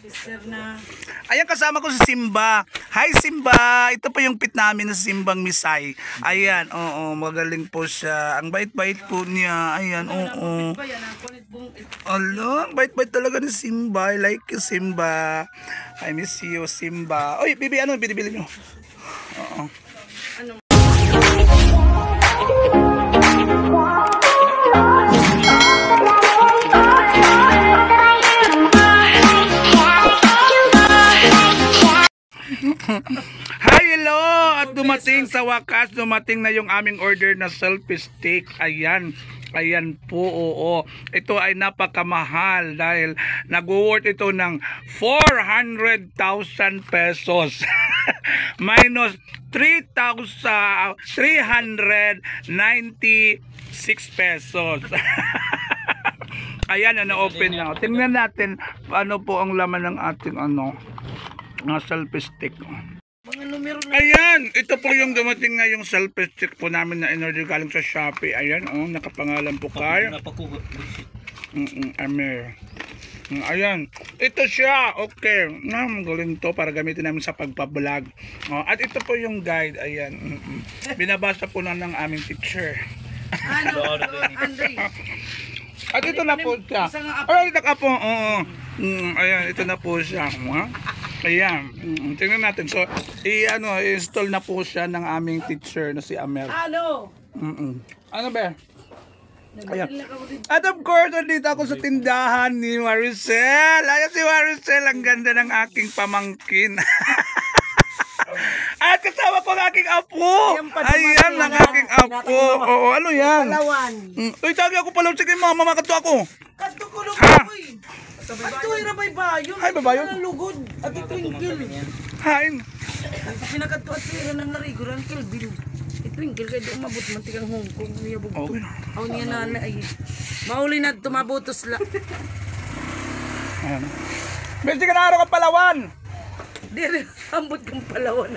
Sister na. Ayan, kasama ko si Simba. Hi Simba! Ito po yung pit namin na Simbang Misay. Ayan, oo, magaling po siya. Ang bait-bait po niya. Ayan, oo. Ala, ang bait-bait talaga ni Simba. I like you, Simba. I miss you, Simba. Oy, bibi, ano binibili nyo? Oo. Hi, hello! At dumating sa wakas, dumating na yung aming order na selfie stick. Ayan. Ayan po, oo. Ito ay napakamahal dahil nag-worth ito ng 400,000 pesos. Minus 3,396 pesos. Ayan, open na. Tingnan natin ano po ang laman ng ating selfie stick. Ayan, ito po yung dumating na yung selfie stick po namin na in-order galing sa Shopee. Ayan, nakapangalan po kay Amer. Ayan, ito siya. Okay, magaling to para gamitin namin sa pagpa-vlog. At ito po yung guide. Ayan, binabasa po ng aming teacher. At ito na po siya. Ay, ito ka po. Ayan, ito na po siya. Ayan, tingnan natin. So, i-install na po siya ng aming teacher na si Amer. Ano? Ano ba? Ayan. At of course, nandito ako sa tindahan ni Maricel. Ayan si Maricel, ang ganda ng aking pamangkin. At kasama ko ang aking apo. Ayan, ang aking apo. Oo, ano yan? Palawan. Uy, tagi ako pala. Sige, mama, makato ako. Kato ko lang Ha? ko eh. Ato ira bay bayon. Ay, babayon? Lugod. At twinkle. Hain. Pinakato at ira ng narigo ran Kelvin. Twinkle kay di umabot man tigang Hong Kong niya bugto. Okay. Aw niya na ay. Mauli na tumabutos la. Ayan. Besti ka na araw ka Palawan. Dire ambot kang Palawan.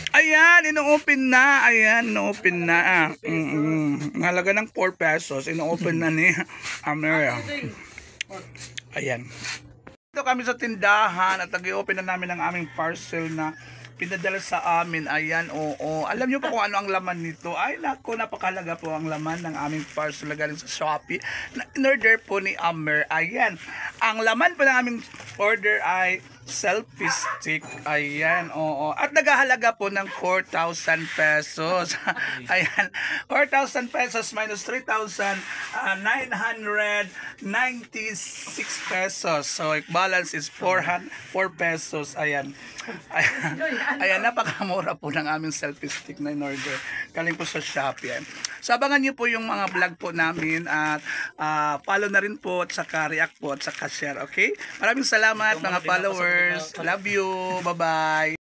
Ayan, ino-open na. Ayan, ino-open na. Ang halaga ng 4 pesos, ino-open na ni Amer. Ayan. Dito kami sa tindahan at nag-i-open na namin ang aming parcel na pinadala sa amin. Ayan, oo. Alam nyo pa kung ano ang laman nito? Ay, naku, napakalaga po ang laman ng aming parcel na galing sa Shopee. In-order po ni Amer. Ayan. Ang laman po ng aming order ay selfie stick. Ayan, oo. At naghahalaga po ng 4,000 pesos. Ayan, 4,000 pesos minus 3,996 pesos. So, balance is 4 pesos. Ayan. Ayan, napakamura po ng aming selfie stick na in-order. Galing po sa Shopee. Ayan. So, abangan nyo po yung mga vlog po namin at follow na rin po at saka react po at saka share. Okay? Maraming salamat mga followers. Love you. Bye-bye.